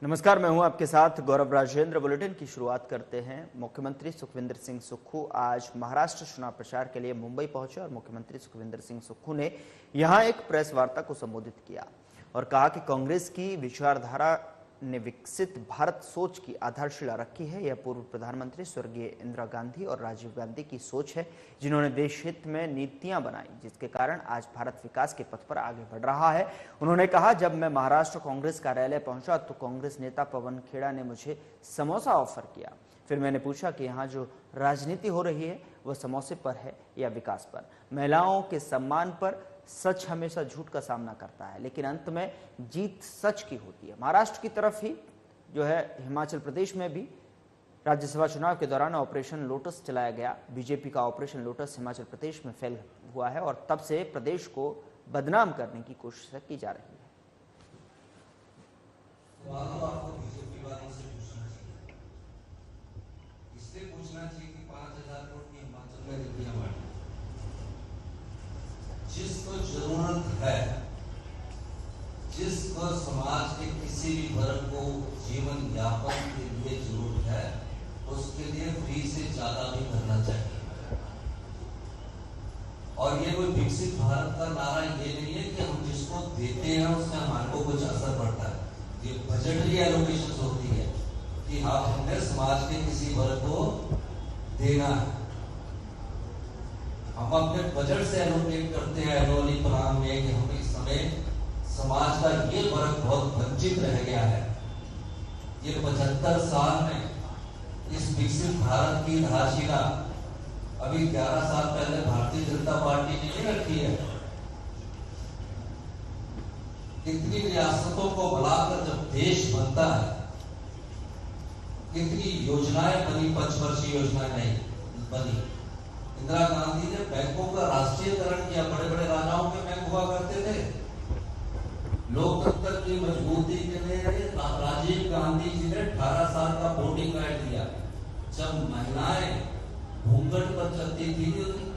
नमस्कार, मैं हूं आपके साथ गौरव राजेंद्र। बुलेटिन की शुरुआत करते हैं। मुख्यमंत्री सुखविंदर सिंह सुक्खू आज महाराष्ट्र चुनाव प्रचार के लिए मुंबई पहुंचे और मुख्यमंत्री सुखविंदर सिंह सुक्खू ने यहां एक प्रेस वार्ता को संबोधित किया और कहा कि कांग्रेस की विचारधारा ने विकसित भारत सोच की आधारशिला रखी है। यह पूर्व प्रधानमंत्री स्वर्गीय इंदिरा गांधी और राजीव गांधी की सोच है, जिन्होंने देश हित में नीतियां बनाई, जिसके कारण आज भारत विकास के पथ पर आगे बढ़ रहा है। उन्होंने कहा, जब मैं महाराष्ट्र कांग्रेस कार्यालय पहुंचा तो कांग्रेस नेता पवन खेड़ा ने मुझे समोसा ऑफर किया। फिर मैंने पूछा कि यहाँ जो राजनीति हो रही है वह समोसे पर है या विकास पर। महिलाओं के सम्मान पर सच हमेशा झूठ का सामना करता है, लेकिन अंत में जीत सच की होती है। महाराष्ट्र की तरफ ही जो है हिमाचल प्रदेश में भी राज्यसभा चुनाव के दौरान ऑपरेशन लोटस चलाया गया। बीजेपी का ऑपरेशन लोटस हिमाचल प्रदेश में फेल हुआ है और तब से प्रदेश को बदनाम करने की कोशिश की जा रही है। जिसको जरूरत है, जिसको समाज के किसी भी वर्ग को जीवन यापन के लिए जरूरत है, उसके लिए फ्री से ज्यादा भी करना चाहिए। और ये कोई विकसित भारत का नारा ये नहीं है कि हम जिसको देते हैं उससे हमारे को कुछ असर पड़ता है। ये बजटरी एलोकेशन होती है कि हाँ, हमने समाज के किसी वर्ग को देना है। हम अपने बजट से एलोकेट करते हैं एनुअली प्लान में कि हम इस समय समाज का ये वर्ग बहुत वंचित रह गया है। ये 75 साल में इस विकसित भारत की आधारशिला अभी 11 साल पहले भारतीय जनता पार्टी ने नहीं रखी है। कितनी रियासतों को मिलाकर जब देश बनता है, कितनी योजनाएं बनी, पंचवर्षीय योजनाएं नहीं बनी। इंदिरा गांधी ने बैंकों का राष्ट्रीयकरण किया, बड़े बड़े राजाओं के बैंक हुआ करते थे। लोकतंत्र की मजबूती के लिए राजीव गांधी जी ने 18 साल का वोटिंग राइट दिया। जब महिलाएं घूंघट पर चलती थी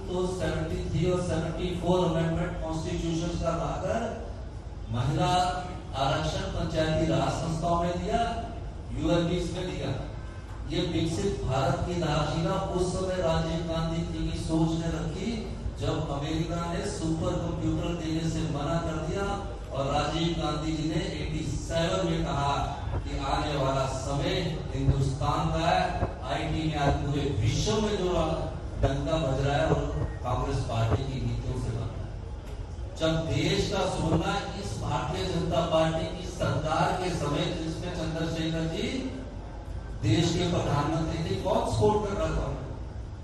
तो 73 और 74 अमेंडमेंट कॉन्स्टिट्यूशन का लाकर महिला आरक्षण पंचायती राज संस्थाओं में दिया, यूएलबीज में दिया। ये विकसित भारत की आधारशिला उस समय राजीव गांधी जी की सोच ने रखी, जब अमेरिका ने सुपर कंप्यूटर देने से मना कर दिया और राजीव गांधी जी ने 87 में कहा कि आने वाला समय हिंदुस्तान का है। आईटी में आज पूरे विश्व में जो डंका बज रहा है और कांग्रेस पार्टी की नीतियों से बन रहा है। जब देश का सोना इस भारतीय जनता पार्टी की सरकार के समय, जिसमें चंद्रशेखर जी देश के प्रधानमंत्री थे, कौन सपोर्ट कर रहा था?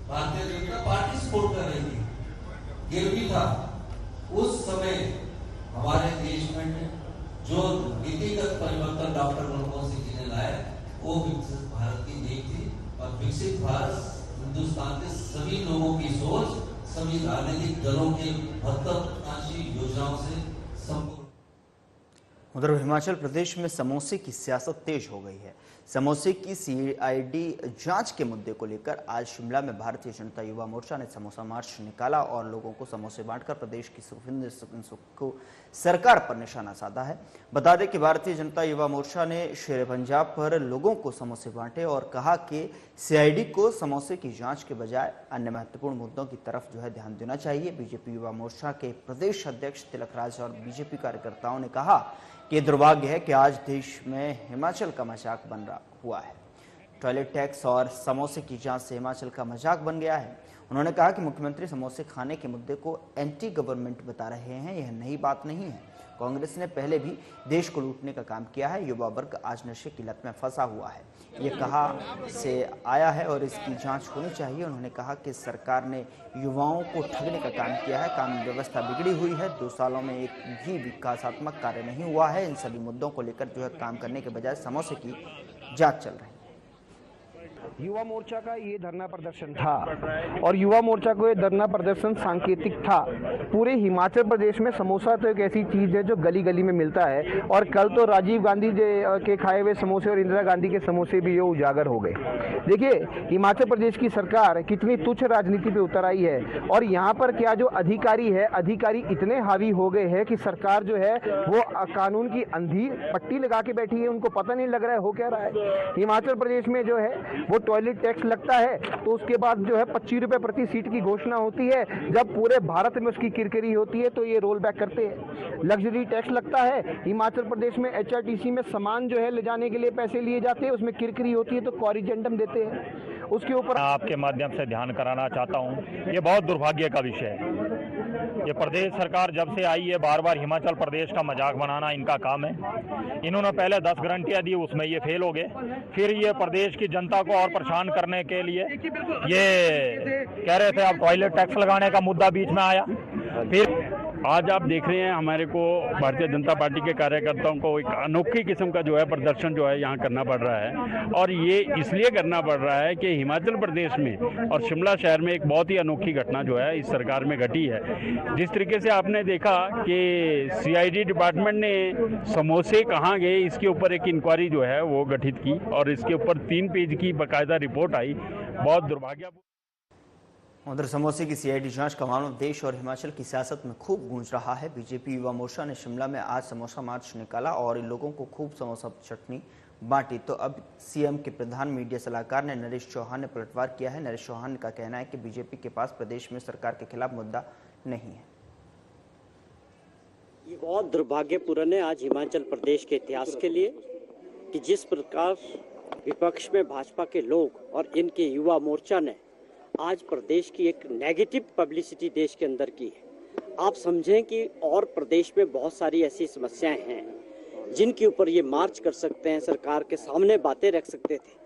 भारतीय जनता पार्टी सपोर्ट कर रही थी, गिरवी था। उस समय हमारे देश में जो नीतिगत परिवर्तन डॉक्टर मनमोहन सिंह जी ने लाए, वो विकसित भारत की नींव थी। और विकसित भारत हिंदुस्तान के सभी लोगों की सोच, सभी राजनीतिक दलों के महत्वाकांक्षी योजनाओं से संपूर्ण। उधर हिमाचल प्रदेश में समोसे की सियासत तेज हो गई है। समोसे की सीआईडी जांच के मुद्दे को लेकर आज शिमला में भारतीय जनता युवा मोर्चा ने समोसा मार्च निकाला और लोगों को समोसे बांटकर प्रदेश की सुखविंदर सिंह सुक्खू सरकार पर निशाना साधा है। बता दें कि भारतीय जनता युवा मोर्चा ने शेर पंजाब पर लोगों को समोसे बांटे और कहा कि सीआईडी को समोसे की जांच के बजाय अन्य महत्वपूर्ण मुद्दों की तरफ जो है ध्यान देना चाहिए। बीजेपी युवा मोर्चा के प्रदेश अध्यक्ष तिलक राज और बीजेपी कार्यकर्ताओं ने कहा कि दुर्भाग्य है कि आज देश में हिमाचल का मजाक बन रहा हुआ है। टॉयलेट टैक्स और समोसे की जांच से हिमाचल का मजाक बन गया है। उन्होंने कहा कि मुख्यमंत्री समोसे खाने के मुद्दे को एंटी गवर्नमेंट बता रहे हैं, यह नई बात नहीं है। कांग्रेस ने पहले भी देश को लूटने का काम किया है। युवा वर्ग आज नशे की लत में फंसा हुआ है, ये कहा से आया है और इसकी जांच होनी चाहिए। उन्होंने कहा कि सरकार ने युवाओं को ठगने का काम किया है, कानून व्यवस्था बिगड़ी हुई है, 2 सालों में एक भी विकासात्मक कार्य नहीं हुआ है। इन सभी मुद्दों को लेकर जो है काम करने के बजाय समोसे की जांच चल रही है। युवा मोर्चा का ये धरना प्रदर्शन था और युवा मोर्चा को ये धरना प्रदर्शन सांकेतिक था। पूरे हिमाचल प्रदेश में समोसा तो एक ऐसी चीज़ है जो गली गली में मिलता है और कल तो राजीव गांधी के खाए हुए समोसे और इंदिरा गांधी के समोसे भी ये उजागर हो गए। देखिए हिमाचल प्रदेश की सरकार कितनी तुच्छ राजनीति पे उतर आई है और यहाँ पर क्या जो अधिकारी इतने हावी हो गए हैं कि सरकार जो है वो कानून की अंधी पट्टी लगा के बैठी है, उनको पता नहीं लग रहा है हो क्या रहा है। हिमाचल प्रदेश में जो है वो टॉयलेट टैक्स लगता है तो उसके बाद जो है 25 रुपए प्रति सीट की घोषणा होती है, जब पूरे भारत में उसकी किरकिरी होती है तो ये रोल बैक करते हैं। लग्जरी टैक्स लगता है, हिमाचल प्रदेश में HRTC में सामान जो है ले जाने के लिए पैसे लिए जाते हैं, उसमें किरकिरी होती है तो कॉरिजेंडम देते हैं। उसके ऊपर आपके माध्यम से ध्यान कराना चाहता हूँ, ये बहुत दुर्भाग्य का विषय है। ये प्रदेश सरकार जब से आई है बार बार हिमाचल प्रदेश का मजाक बनाना इनका काम है। इन्होंने पहले 10 गारंटियां दी, उसमें ये फेल हो गए। फिर ये प्रदेश की जनता को और परेशान करने के लिए ये कह रहे थे अब टॉयलेट टैक्स लगाने का मुद्दा बीच में आया। फिर आज आप देख रहे हैं हमारे को भारतीय जनता पार्टी के कार्यकर्ताओं को एक अनोखी किस्म का जो है प्रदर्शन जो है यहाँ करना पड़ रहा है और ये इसलिए करना पड़ रहा है कि हिमाचल प्रदेश में और शिमला शहर में एक बहुत ही अनोखी घटना जो है इस सरकार में घटी है। जिस तरीके से आपने देखा कि CID डिपार्टमेंट ने समोसे कहाँ गए इसके ऊपर एक इंक्वायरी जो है वो गठित की और इसके ऊपर 3 पेज की बाकायदा रिपोर्ट आई। बहुत दुर्भाग्यपूर्ण। उधर समोसे की CID जांच का मामला देश और हिमाचल की सियासत में खूब गूंज रहा है। बीजेपी युवा मोर्चा ने शिमला में आज समोसा मार्च निकाला और इन लोगों को खूब समोसा चटनी बांटी। तो अब CM के प्रधान मीडिया सलाहकार ने नरेश चौहान ने पलटवार किया है। नरेश चौहान का कहना है कि बीजेपी के पास प्रदेश में सरकार के खिलाफ मुद्दा नहीं है। ये बहुत दुर्भाग्यपूर्ण है आज हिमाचल प्रदेश के इतिहास के लिए कि जिस प्रकार विपक्ष में भाजपा के लोग और इनके युवा मोर्चा ने आज प्रदेश की एक नेगेटिव पब्लिसिटी देश के अंदर की है। आप समझें कि और प्रदेश में बहुत सारी ऐसी समस्याएं हैं जिनके ऊपर ये मार्च कर सकते हैं, सरकार के सामने बातें रख सकते थे।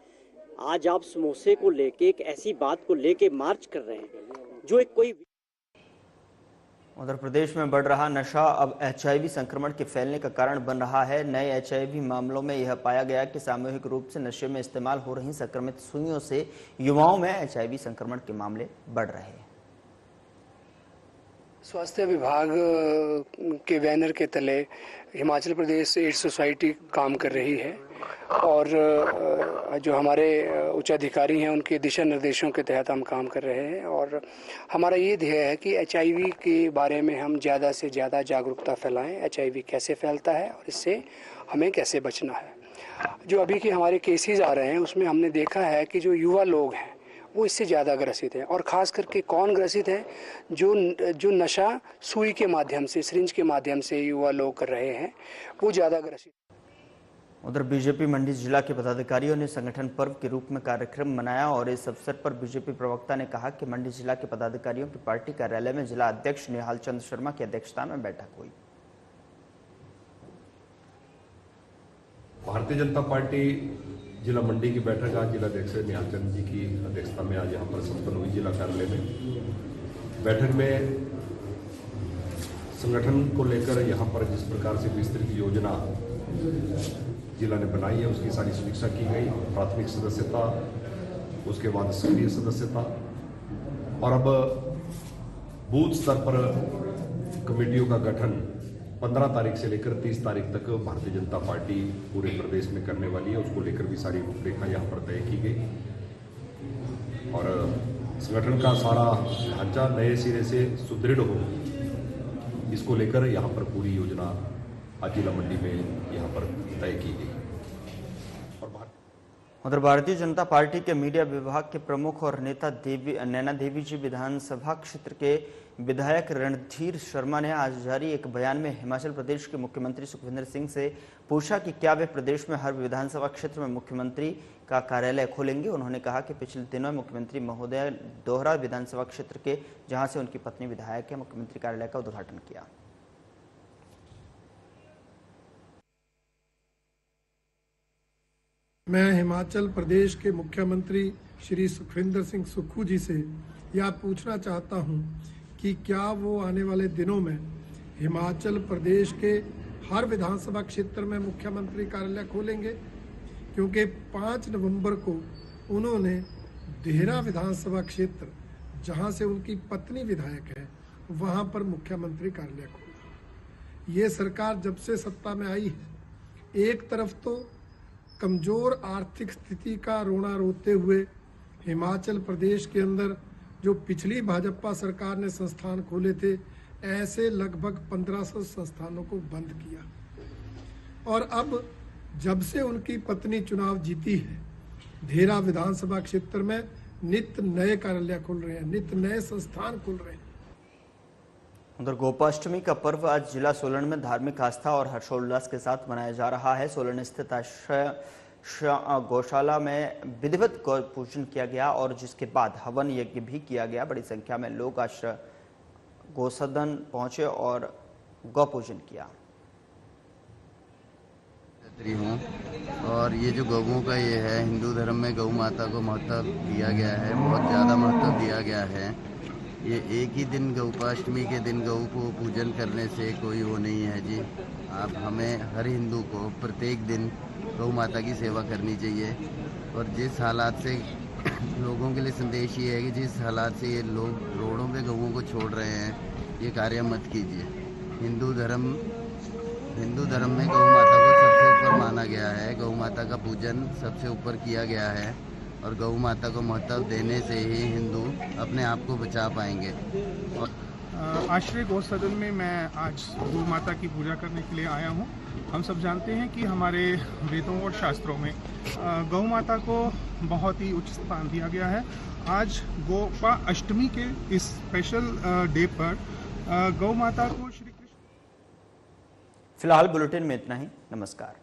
आज आप समोसे को लेके एक ऐसी बात को लेके मार्च कर रहे हैं जो एक कोई। उधर प्रदेश में बढ़ रहा नशा अब HIV संक्रमण के फैलने का कारण बन रहा है। नए HIV मामलों में यह पाया गया कि सामूहिक रूप से नशे में इस्तेमाल हो रही संक्रमित सुइयों से युवाओं में HIV संक्रमण के मामले बढ़ रहे हैं। स्वास्थ्य विभाग के बैनर के तले हिमाचल प्रदेश एड्स सोसाइटी काम कर रही है और जो हमारे उच्च अधिकारी हैं उनके दिशा निर्देशों के तहत हम काम कर रहे हैं और हमारा ये ध्येय है कि HIV के बारे में हम ज़्यादा से ज़्यादा जागरूकता फैलाएं। HIV कैसे फैलता है और इससे हमें कैसे बचना है। जो अभी के हमारे केसेस आ रहे हैं उसमें हमने देखा है कि जो युवा लोग हैं वो इससे ज़्यादा ग्रसित हैं और ख़ास करके कौन ग्रसित है, जो नशा सुई के माध्यम से, सिरिंज के माध्यम से युवा लोग कर रहे हैं वो ज़्यादा ग्रसित। उधर बीजेपी मंडी जिला के पदाधिकारियों ने संगठन पर्व के रूप में कार्यक्रम मनाया और इस अवसर पर बीजेपी प्रवक्ता ने कहा कि मंडी जिला के पदाधिकारियों की पार्टी कार्यालय में जिला अध्यक्ष निहाल चंद शर्मा की अध्यक्षता में बैठक हुई। भारतीय जनता पार्टी जिला मंडी की बैठक आज जिला अध्यक्ष निहाल चंद जी की अध्यक्षता में आज यहाँ पर संपन्न हुई जिला कार्यालय में। बैठक में संगठन को लेकर यहाँ पर जिस प्रकार से विस्तृत योजना जिला ने बनाई है उसकी सारी समीक्षा की गई। प्राथमिक सदस्यता, उसके बाद सक्रिय सदस्यता और अब बूथ स्तर पर कमेटियों का गठन 15 तारीख से लेकर 30 तारीख तक भारतीय जनता पार्टी पूरे प्रदेश में करने वाली है। उसको लेकर भी सारी रूपरेखा यहाँ पर तय की गई और संगठन का सारा ढांचा नए सिरे से सुदृढ़ हो, इसको लेकर यहाँ पर पूरी योजना आज जिला मंडी में यहाँ पर तय की गई। उधर भारतीय जनता पार्टी के मीडिया विभाग के प्रमुख और नेता नैना देवी जी विधानसभा क्षेत्र के विधायक रणधीर शर्मा ने आज जारी एक बयान में हिमाचल प्रदेश के मुख्यमंत्री सुखविंदर सिंह से पूछा कि क्या वे प्रदेश में हर विधानसभा क्षेत्र में मुख्यमंत्री का कार्यालय खोलेंगे। उन्होंने कहा कि पिछले दिनों मुख्यमंत्री महोदय दोहरा विधानसभा क्षेत्र के, जहां से उनकी पत्नी विधायक है, मुख्यमंत्री कार्यालय का उद्घाटन किया। मैं हिमाचल प्रदेश के मुख्यमंत्री श्री सुखविंदर सिंह सुक्खू जी से यह पूछना चाहता हूं कि क्या वो आने वाले दिनों में हिमाचल प्रदेश के हर विधानसभा क्षेत्र में मुख्यमंत्री कार्यालय खोलेंगे, क्योंकि 5 नवंबर को उन्होंने देहरा विधानसभा क्षेत्र, जहां से उनकी पत्नी विधायक है, वहां पर मुख्यमंत्री कार्यालय खोला। ये सरकार जब से सत्ता में आई है, एक तरफ तो कमजोर आर्थिक स्थिति का रोना रोते हुए हिमाचल प्रदेश के अंदर जो पिछली भाजपा सरकार ने संस्थान खोले थे, ऐसे लगभग 1500 संस्थानों को बंद किया। और अब जब से उनकी पत्नी चुनाव जीती है, देहरा विधानसभा क्षेत्र में नित्य नए कार्यालय खुल रहे हैं, नित्य नए संस्थान खुल रहे हैं। उधर गोपाष्टमी का पर्व आज जिला सोलन में धार्मिक आस्था और हर्षोल्लास के साथ मनाया जा रहा है। सोलन स्थित गौशाला में विधिवत गौ पूजन किया गया और जिसके बाद हवन यज्ञ भी किया गया। बड़ी संख्या में लोग आज गौसदन पहुंचे और गौ पूजन किया। हूँ और ये जो गौओं का ये है, हिंदू धर्म में गौ माता को महत्व दिया गया है, बहुत ज़्यादा महत्व दिया गया है। ये एक ही दिन गौपाष्टमी के दिन गौ को पूजन करने से कोई वो नहीं है जी। आप हमें हर हिंदू को प्रत्येक दिन गौ माता की सेवा करनी चाहिए। और जिस हालात से लोगों के लिए संदेश ये है कि जिस हालात से ये लोग रोडों पे गौओं को छोड़ रहे हैं, ये कार्य मत कीजिए। हिंदू धर्म में गौ माता को सबसे ऊपर माना गया है, गौ माता का पूजन सबसे ऊपर किया गया है और गौ माता को महत्व देने से ही हिंदू अपने आप को बचा पाएंगे। और आश्रय गौ सदन में मैं आज गौ माता की पूजा करने के लिए आया हूँ। हम सब जानते हैं कि हमारे वेदों और शास्त्रों में गौ माता को बहुत ही उच्च स्थान दिया गया है। आज गोपा अष्टमी के इस स्पेशल डे पर गौ माता को श्री कृष्ण। फिलहाल बुलेटिन में इतना ही। नमस्कार।